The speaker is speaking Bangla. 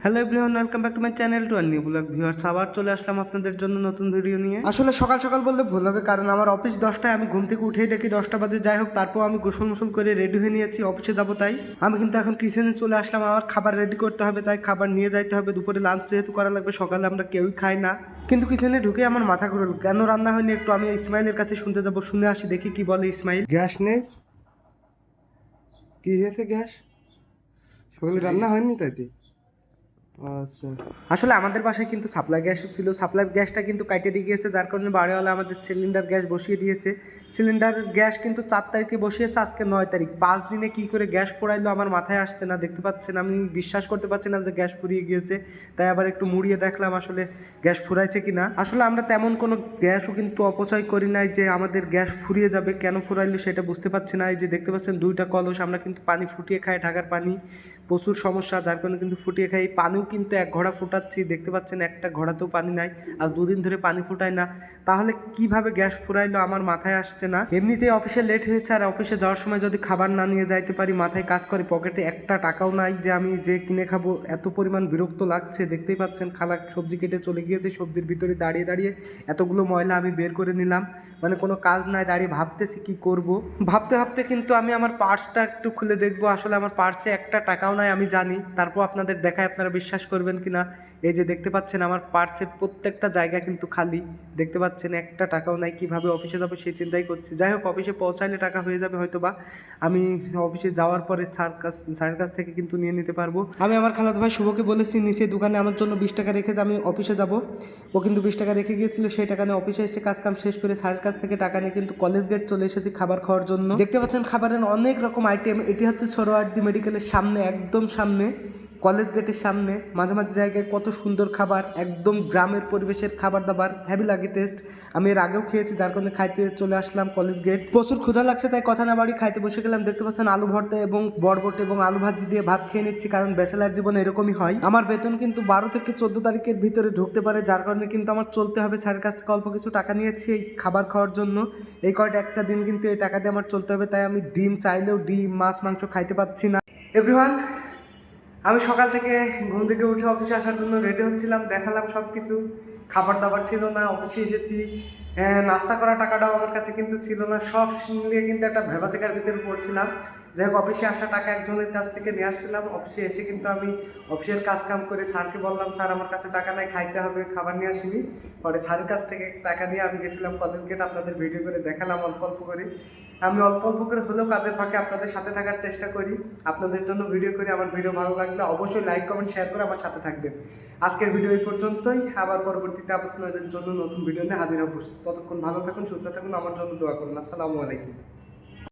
Hello everyone, welcome back to my channel to our new blog viewers. আবার চলে আসলাম আপনাদের জন্য নতুন ভিডিও নিয়ে। আসলে সকাল সকাল বললে ভুল হবে, কারণ আমার অফিস 10টায়, আমি ঘুম থেকে উঠেই দেখি 10টা বাজে। যাই হোক, তারপর আমি গোসল মোসল করে রেডি হয়ে নিয়েছি, অফিসে যাবো। তাই আমি কিন্তু এখন কিচেনে চলে আসলাম। আমার খাবার রেডি করতে হবে, তাই খাবার নিয়ে যাইতে হবে। দুপুরে লাঞ্চ যেহেতু করা লাগবে, সকালে আমরা কেউই খাই না। কিন্তু কিচেনে ঢুকে আমার মাথা ঘুরল, কেন রান্না হয়নি একটু আমি ইসমাইলের কাছে শুনতে যাবো। শুনে আসি, দেখি কি বলে ইসমাইল। গ্যাস নেই? কি হয়েছে গ্যাস? সকালে রান্না হয়নি তাইতে? আচ্ছা, আসলে আমাদের বাসায় কিন্তু সাপ্লাই গ্যাসও ছিল। সাপ্লাই গ্যাসটা কিন্তু কাটিয়ে দিয়ে গিয়েছে, যার কারণে বাড়িওয়ালা আমাদের সিলিন্ডার গ্যাস বসিয়ে দিয়েছে। সিলিন্ডার গ্যাস কিন্তু 4 তারিখে বসিয়েছে, আজকে 9 তারিখ। 5 দিনে কী করে গ্যাস পোড়াইলো আমার মাথায় আসছে না। দেখতে পাচ্ছেন, আমি বিশ্বাস করতে পারছি না যে গ্যাস ফুরিয়ে গিয়েছে। তাই আবার একটু মুড়িয়ে দেখলাম আসলে গ্যাস ফুরাইছে কি না। আসলে আমরা তেমন কোনো গ্যাসও কিন্তু অপচয় করি নাই যে আমাদের গ্যাস ফুরিয়ে যাবে। কেন ফুরাইলো সেটা বুঝতে পারছি না। এই যে দেখতে পাচ্ছেন 2টা কলস, আমরা কিন্তু পানি ফুটিয়ে খাই, ঢাকার পানি প্রচুর সমস্যা, যার কারণে কিন্তু ফুটিয়ে খাই। পানিও কিন্তু 1 ঘড়া ফুটাচ্ছি, দেখতে পাচ্ছেন একটা ঘড়াতেও পানি নাই। আজ 2 দিন ধরে পানি ফুটাই না, তাহলে কিভাবে গ্যাস ফুরাইলো আমার মাথায় আসছে না। এমনিতেই অফিসে লেট হয়েছে, আর অফিসে যাওয়ার সময় যদি খাবার না নিয়ে যাইতে পারি মাথায় কাজ করে। পকেটে একটা টাকাও নাই যে আমি যে কিনে খাবো। এত পরিমাণ বিরক্ত লাগছে, দেখতেই পাচ্ছেন। খালা সবজি কেটে চলে গিয়েছে, সবজির ভিতরে দাঁড়িয়ে দাঁড়িয়ে এতগুলো ময়লা আমি বের করে নিলাম। মানে কোনো কাজ নাই, দাঁড়িয়ে ভাবতেছি কি করব। ভাবতে ভাবতে কিন্তু আমি আমার পার্সটা একটু খুলে দেখবো। আসলে আমার পার্সে একটা টাকাও নাই, আমি জানি। তারপর আপনাদের দেখায়, আপনারা বিশ্বাস করবেন কিনা। এই যে দেখতে পাচ্ছেন আমার পার্সের প্রত্যেকটা জায়গা কিন্তু খালি, দেখতে পাচ্ছেন একটা টাকাও নাই। কিভাবে অফিসে যাবো সেই চিন্তাই করছি। যাই হোক, অফিসে পৌঁছাইলে টাকা হয়ে যাবে হয়তো বা। আমি অফিসে যাওয়ার পরে স্যারের কাছ থেকে কিন্তু নিয়ে নিতে পারবো। আমি আমার খালাতো ভাই শুভকে বলেছি নিচে দোকানে আমার জন্য 20 টাকা রেখে যে আমি অফিসে যাব। ও কিন্তু 20 টাকা রেখে গিয়েছিল, সেই টাকা নিয়ে অফিসে এসে কাজ কাম শেষ করে স্যারের কাছ থেকে টাকা নিয়ে কিন্তু কলেজ গেট চলে এসেছি খাবার খাওয়ার জন্য। দেখতে পাচ্ছেন খাবারের অনেক রকম আইটেম। এটি হচ্ছে ছোটওয়ার্দী মেডিকেলের সামনে, একদম সামনে, কলেজ গেটের সামনে। মাঝে মাঝে জায়গায় কত সুন্দর খাবার, একদম গ্রামের পরিবেশের খাবার দাবার, হেভি লাগে টেস্ট। আমি এর আগেও খেয়েছি, যার কারণে খাইতে চলে আসলাম কলেজ গেট। প্রচুর ক্ষুধা লাগছে, তাই কথা না বাড়ি খাইতে বসে গেলাম। দেখতে পাচ্ছেন আলু ভর্তা এবং বরবটি এবং আলু ভাজি দিয়ে ভাত খেয়ে নিচ্ছি, কারণ ব্যাচেলার জীবনে এরকমই হয়। আমার বেতন কিন্তু 12 থেকে 14 তারিখের ভিতরে ঢুকতে পারে, যার কারণে কিন্তু আমার চলতে হবে। স্যারের কাছ থেকে অল্প কিছু টাকা নিয়েছি এই খাবার খাওয়ার জন্য। এই কয়টা একটা দিন কিন্তু এই টাকা দিয়ে আমার চলতে হবে। তাই আমি ডিম চাইলেও ডিম মাছ মাংস খাইতে পাচ্ছি না। এভরিওয়ান, আমি সকাল থেকে ঘুম থেকে উঠে অফিসে আসার জন্য রেডি হচ্ছিলাম, দেখালাম সব কিছু। খাবার দাবার ছিল না, অফিসে এসেছি। নাস্তা করা টাকাটাও আমার কাছে কিন্তু ছিল না। সব মিলিয়ে কিন্তু একটা ভেবাচেকার ভিতরে পড়ছিলাম। যাই হোক, অফিসে আসা টাকা একজনের কাছ থেকে নিয়ে আসছিলাম। অফিসে এসে কিন্তু আমি অফিসের কাজ কাম করে স্যারকে বললাম, স্যার আমার কাছে টাকা নাই, খাইতে হবে, খাবার নিয়ে আসিনি। পরে স্যারের কাছ থেকে টাকা নিয়ে আমি গেছিলাম কলেজ গেট। আপনাদের ভিডিও করে দেখালাম অল্প অল্প করে। আমি অল্প অল্প করে হলেও কাজের ফাঁকে আপনাদের সাথে থাকার চেষ্টা করি, আপনাদের জন্য ভিডিও করি। আমার ভিডিও ভালো লাগলে অবশ্যই লাইক কমেন্ট শেয়ার করে আমার সাথে থাকবেন। আজকের ভিডিও এই পর্যন্তই, আবার পরবর্তীতে আপনাদের জন্য নতুন ভিডিও নিয়ে হাজির হব। ততক্ষণ ভালো থাকুন, সুস্থ থাকুন, আমার জন্য দোয়া করুন। আসসালামু আলাইকুম।